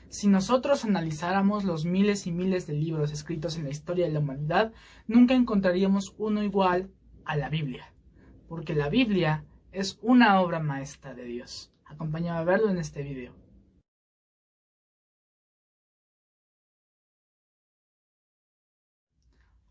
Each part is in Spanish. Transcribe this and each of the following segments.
Si nosotros analizáramos los miles y miles de libros escritos en la historia de la humanidad, nunca encontraríamos uno igual a la Biblia, porque la Biblia es una obra maestra de Dios. Acompáñame a verlo en este video.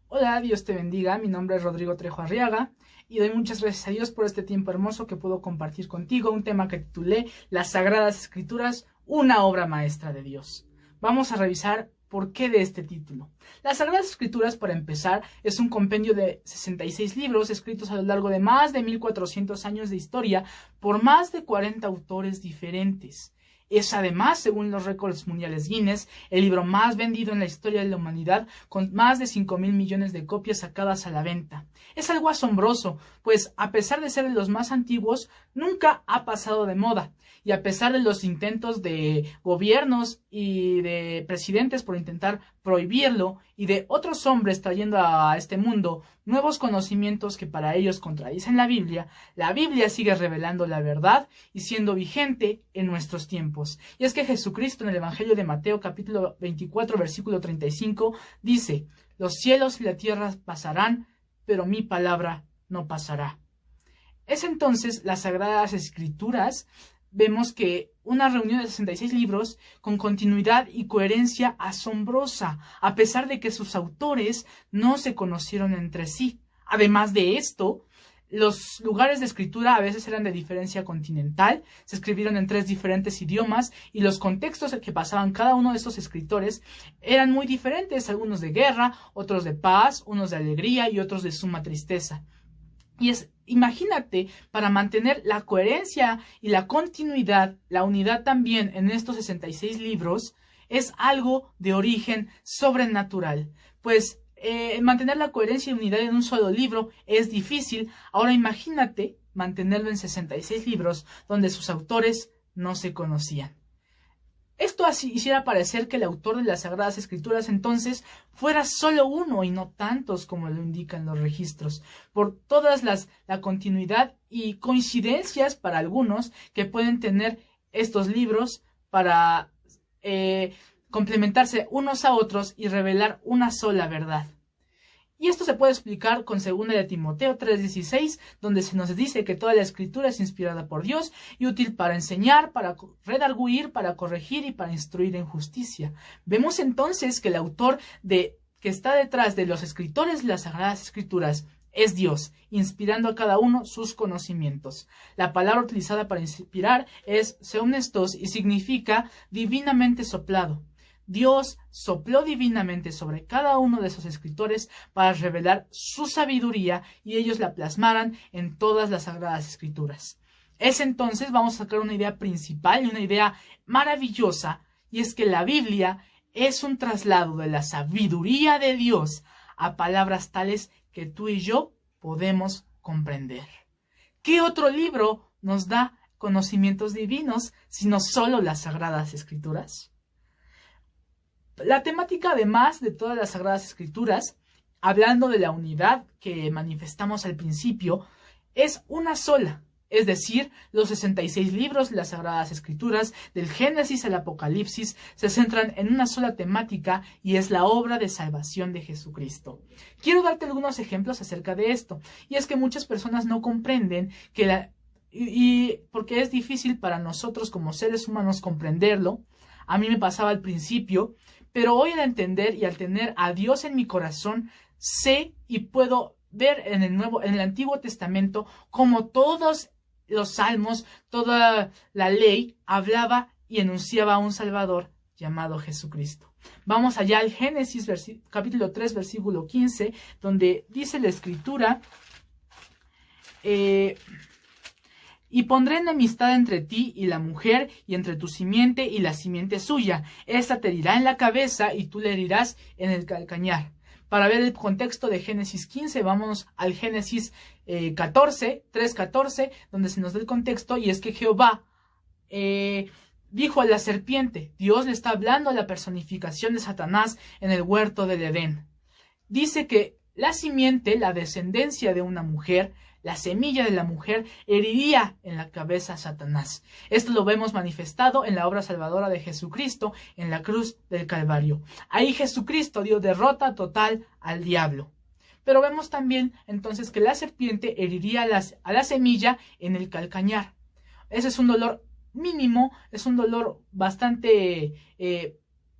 Hola, Dios te bendiga, mi nombre es Rodrigo Trejo Arriaga y doy muchas gracias a Dios por este tiempo hermoso que puedo compartir contigo, un tema que titulé Las Sagradas Escrituras, una obra maestra de Dios. Vamos a revisar por qué de este título. Las Sagradas Escrituras, para empezar, es un compendio de 66 libros escritos a lo largo de más de 1400 años de historia por más de 40 autores diferentes. Es además, según los récords mundiales Guinness, el libro más vendido en la historia de la humanidad, con más de 5.000 millones de copias sacadas a la venta. Es algo asombroso, pues a pesar de ser de los más antiguos, nunca ha pasado de moda. Y a pesar de los intentos de gobiernos y de presidentes por intentar prohibirlo, y de otros hombres trayendo a este mundo nuevos conocimientos que para ellos contradicen la Biblia sigue revelando la verdad y siendo vigente en nuestros tiempos. Y es que Jesucristo en el Evangelio de Mateo capítulo 24 versículo 35 dice: los cielos y la tierra pasarán, pero mi palabra no pasará. Es entonces las Sagradas Escrituras. Vemos que una reunión de 66 libros con continuidad y coherencia asombrosa, a pesar de que sus autores no se conocieron entre sí. Además de esto, los lugares de escritura a veces eran de diferencia continental, se escribieron en 3 diferentes idiomas y los contextos que pasaban cada uno de estos escritores eran muy diferentes, algunos de guerra, otros de paz, unos de alegría y otros de suma tristeza. Imagínate, para mantener la coherencia y la continuidad, la unidad también en estos 66 libros, es algo de origen sobrenatural. Pues mantener la coherencia y unidad en un solo libro es difícil. Ahora imagínate mantenerlo en 66 libros donde sus autores no se conocían. Esto así hiciera parecer que el autor de las Sagradas Escrituras entonces fuera solo uno y no tantos como lo indican los registros, por todas la continuidad y coincidencias para algunos que pueden tener estos libros para complementarse unos a otros y revelar una sola verdad. Y esto se puede explicar con 2 de Timoteo 3:16, donde se nos dice que toda la escritura es inspirada por Dios y útil para enseñar, para redarguir, para corregir y para instruir en justicia. Vemos entonces que el autor que está detrás de los escritores de las Sagradas Escrituras es Dios, inspirando a cada uno sus conocimientos. La palabra utilizada para inspirar es seumnestos y significa divinamente soplado. Dios sopló divinamente sobre cada uno de esos escritores para revelar su sabiduría y ellos la plasmaran en todas las Sagradas Escrituras. Entonces vamos a sacar una idea principal y una idea maravillosa, y es que la Biblia es un traslado de la sabiduría de Dios a palabras tales que tú y yo podemos comprender. ¿Qué otro libro nos da conocimientos divinos sino solo las Sagradas Escrituras? La temática, además de todas las Sagradas Escrituras, hablando de la unidad que manifestamos al principio, es una sola, es decir, los 66 libros de las Sagradas Escrituras, del Génesis al Apocalipsis, se centran en una sola temática y es la obra de salvación de Jesucristo. Quiero darte algunos ejemplos acerca de esto, y es que muchas personas no comprenden porque es difícil para nosotros como seres humanos comprenderlo. A mí me pasaba al principio, pero hoy al entender y al tener a Dios en mi corazón, sé y puedo ver en el Antiguo Testamento como todos los salmos, toda la ley hablaba y enunciaba a un Salvador llamado Jesucristo. Vamos allá al Génesis capítulo 3 versículo 15, donde dice la Escritura: y pondré enemistad entre ti y la mujer, y entre tu simiente y la simiente suya. Esta te herirá en la cabeza, y tú le herirás en el calcañar. Para ver el contexto de Génesis 15, vamos al Génesis 3:14, donde se nos da el contexto, y es que Jehová dijo a la serpiente, Dios le está hablando a la personificación de Satanás en el huerto del Edén. Dice que la simiente, la descendencia de una mujer, la semilla de la mujer, heriría en la cabeza a Satanás. Esto lo vemos manifestado en la obra salvadora de Jesucristo en la cruz del Calvario. Ahí Jesucristo dio derrota total al diablo. Pero vemos también entonces que la serpiente heriría a la semilla en el calcañar. Ese es un dolor mínimo, es un dolor bastante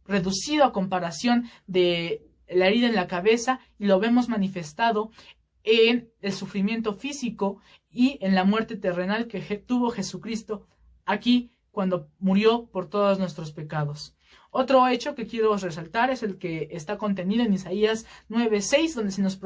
reducido a comparación de la herida en la cabeza, y lo vemos manifestado en el sufrimiento físico y en la muerte terrenal que tuvo Jesucristo aquí cuando murió por todos nuestros pecados. Otro hecho que quiero resaltar es el que está contenido en Isaías 9:6, donde se nos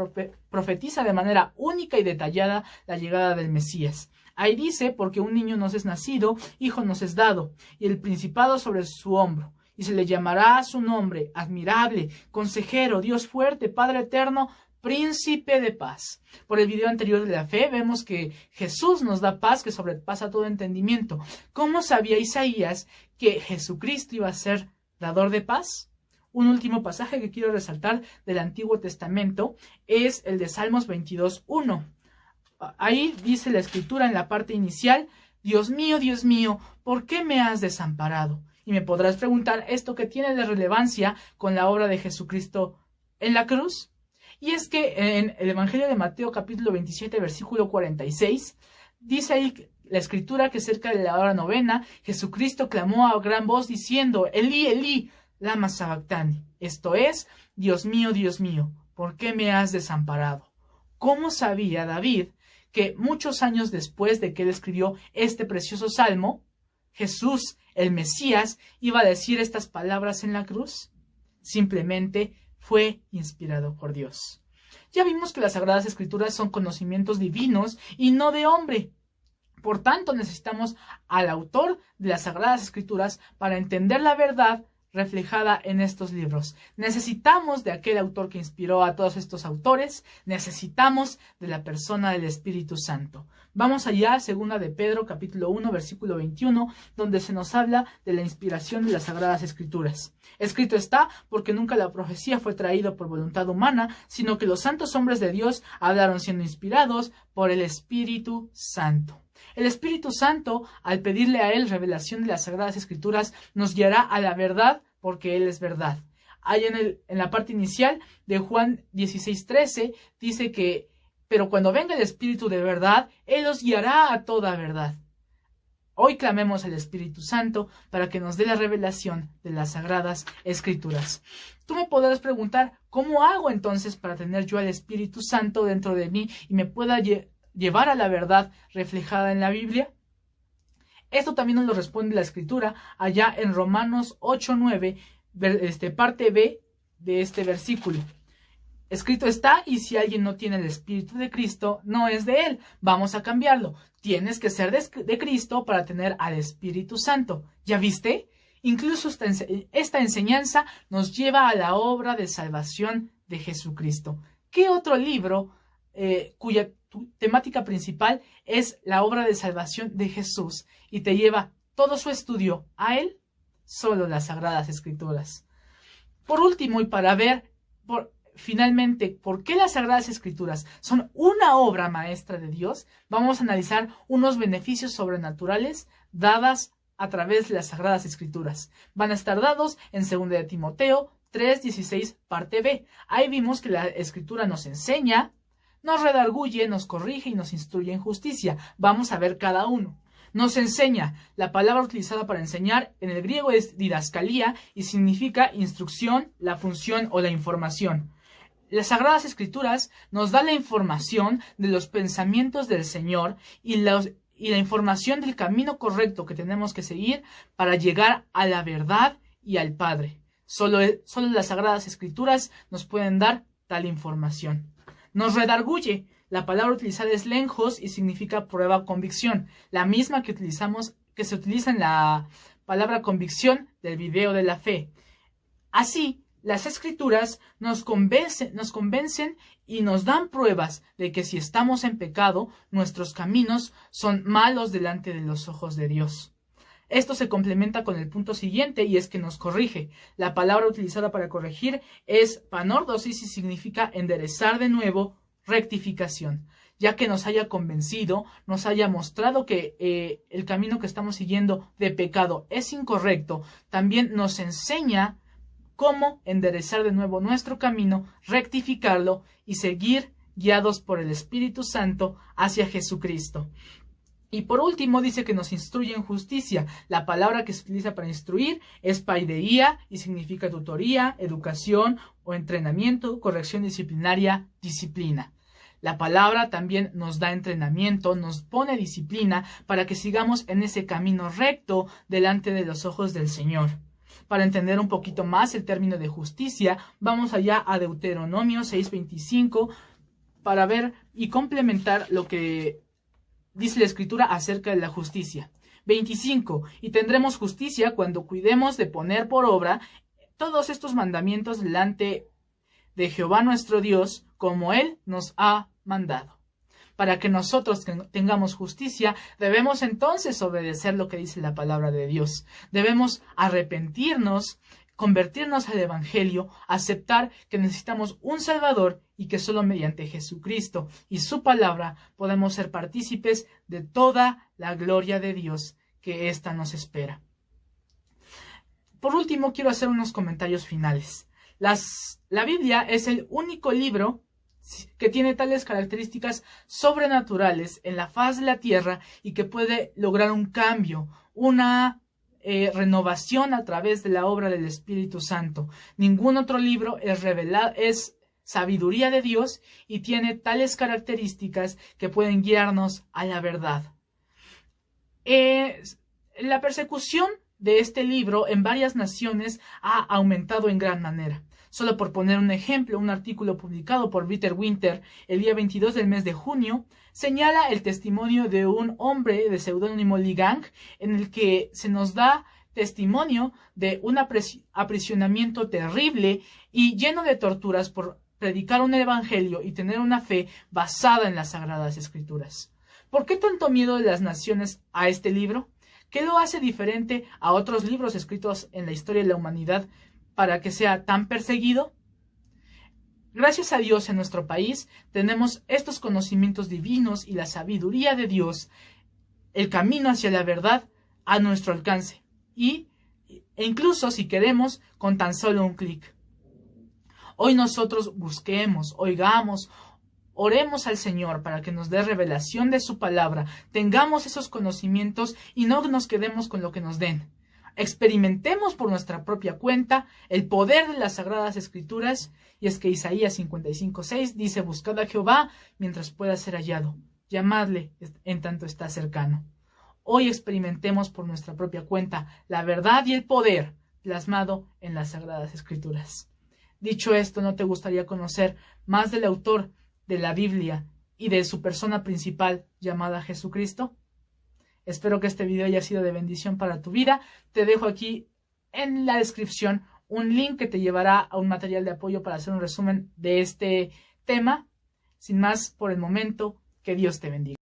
profetiza de manera única y detallada la llegada del Mesías. Ahí dice: porque un niño nos es nacido, hijo nos es dado, y el principado sobre su hombro, y se le llamará a su nombre, admirable, consejero, Dios fuerte, Padre eterno, príncipe de paz. Por el video anterior de la fe vemos que Jesús nos da paz que sobrepasa todo entendimiento. ¿Cómo sabía Isaías que Jesucristo iba a ser dador de paz? Un último pasaje que quiero resaltar del Antiguo Testamento es el de Salmos 22:1. Ahí dice la escritura en la parte inicial: Dios mío, ¿por qué me has desamparado? Y me podrás preguntar, ¿esto qué tiene de relevancia con la obra de Jesucristo en la cruz? Y es que en el Evangelio de Mateo capítulo 27 versículo 46 dice ahí la escritura que cerca de la hora novena Jesucristo clamó a gran voz diciendo: Elí, Elí, lama sabactani. Esto es: Dios mío, ¿por qué me has desamparado? ¿Cómo sabía David que muchos años después de que él escribió este precioso salmo, Jesús, el Mesías, iba a decir estas palabras en la cruz? Simplemente fue inspirado por Dios. Ya vimos que las Sagradas Escrituras son conocimientos divinos y no de hombre. Por tanto, necesitamos al autor de las Sagradas Escrituras para entender la verdad reflejada en estos libros. Necesitamos de aquel autor que inspiró a todos estos autores, necesitamos de la persona del Espíritu Santo. Vamos allá a 2 de Pedro capítulo 1 versículo 21, donde se nos habla de la inspiración de las Sagradas Escrituras. Escrito está: porque nunca la profecía fue traída por voluntad humana, sino que los santos hombres de Dios hablaron siendo inspirados por el Espíritu Santo. El Espíritu Santo, al pedirle a él revelación de las Sagradas Escrituras, nos guiará a la verdad, porque él es verdad. Ahí en la parte inicial de Juan 16:13 dice que: pero cuando venga el Espíritu de verdad, él os guiará a toda verdad. Hoy clamemos al Espíritu Santo para que nos dé la revelación de las Sagradas Escrituras. Tú me podrás preguntar: ¿cómo hago entonces para tener yo al Espíritu Santo dentro de mí y me pueda llevar a la verdad reflejada en la Biblia? Esto también nos lo responde la Escritura allá en Romanos 8:9, parte B de este versículo. Escrito está: y si alguien no tiene el Espíritu de Cristo, no es de él. Vamos a cambiarlo. Tienes que ser de Cristo para tener al Espíritu Santo. ¿Ya viste? Incluso esta enseñanza nos lleva a la obra de salvación de Jesucristo. ¿Qué otro libro cuya temática principal es la obra de salvación de Jesús y te lleva todo su estudio a él? Solo las Sagradas Escrituras. Por último, y para ver finalmente por qué las Sagradas Escrituras son una obra maestra de Dios, vamos a analizar unos beneficios sobrenaturales dadas a través de las Sagradas Escrituras. Van a estar dados en 2 de Timoteo 3:16, parte B. Ahí vimos que la Escritura nos enseña, nos redarguye, nos corrige y nos instruye en justicia. Vamos a ver cada uno. Nos enseña. La palabra utilizada para enseñar en el griego es didascalía y significa instrucción, la función o la información. Las Sagradas Escrituras nos dan la información de los pensamientos del Señor y la información del camino correcto que tenemos que seguir para llegar a la verdad y al Padre. Solo las Sagradas Escrituras nos pueden dar tal información. Nos redarguye. La palabra utilizada es lenjos y significa prueba o convicción, la misma que se utiliza en la palabra convicción del video de la fe. Así, las Escrituras nos convencen y nos dan pruebas de que si estamos en pecado, nuestros caminos son malos delante de los ojos de Dios. Esto se complementa con el punto siguiente, y es que nos corrige. La palabra utilizada para corregir es panordosis y significa enderezar de nuevo, rectificación. ya que nos haya convencido, nos haya mostrado que el camino que estamos siguiendo de pecado es incorrecto, también nos enseña cómo enderezar de nuevo nuestro camino, rectificarlo y seguir guiados por el Espíritu Santo hacia Jesucristo. Y por último dice que nos instruye en justicia. La palabra que se utiliza para instruir es paideía y significa tutoría, educación o entrenamiento, corrección disciplinaria, disciplina. La palabra también nos da entrenamiento, nos pone disciplina para que sigamos en ese camino recto delante de los ojos del Señor. Para entender un poquito más el término de justicia, vamos allá a Deuteronomio 6:25 para ver y complementar lo que dice la Escritura acerca de la justicia. 25. Y tendremos justicia cuando cuidemos de poner por obra todos estos mandamientos delante de Jehová nuestro Dios, como Él nos ha mandado. Para que nosotros tengamos justicia, debemos entonces obedecer lo que dice la palabra de Dios. Debemos arrepentirnos, convertirnos al Evangelio, aceptar que necesitamos un Salvador y que solo mediante Jesucristo y su palabra podemos ser partícipes de toda la gloria de Dios que ésta nos espera. Por último, quiero hacer unos comentarios finales. La Biblia es el único libro que tiene tales características sobrenaturales en la faz de la tierra y que puede lograr un cambio, una renovación a través de la obra del Espíritu Santo. Ningún otro libro es sabiduría de Dios y tiene tales características que pueden guiarnos a la verdad. La persecución de este libro en varias naciones ha aumentado en gran manera. Solo por poner un ejemplo, un artículo publicado por Peter Winter el día 22 del mes de junio señala el testimonio de un hombre de seudónimo Lee Gang, en el que se nos da testimonio de un aprisionamiento terrible y lleno de torturas por predicar un evangelio y tener una fe basada en las Sagradas Escrituras. ¿Por qué tanto miedo de las naciones a este libro? ¿Qué lo hace diferente a otros libros escritos en la historia de la humanidad para que sea tan perseguido? Gracias a Dios en nuestro país tenemos estos conocimientos divinos y la sabiduría de Dios, el camino hacia la verdad a nuestro alcance e incluso si queremos con tan solo un clic. Hoy nosotros busquemos, oigamos, oremos al Señor para que nos dé revelación de su palabra, tengamos esos conocimientos y no nos quedemos con lo que nos den. Experimentemos por nuestra propia cuenta el poder de las Sagradas Escrituras, y es que Isaías 55:6 dice: buscad a Jehová mientras pueda ser hallado, llamadle en tanto está cercano. Hoy experimentemos por nuestra propia cuenta la verdad y el poder plasmado en las Sagradas Escrituras. Dicho esto, ¿no te gustaría conocer más del autor de la Biblia y de su persona principal llamada Jesucristo? Espero que este video haya sido de bendición para tu vida. Te dejo aquí en la descripción un link que te llevará a un material de apoyo para hacer un resumen de este tema. Sin más, por el momento, que Dios te bendiga.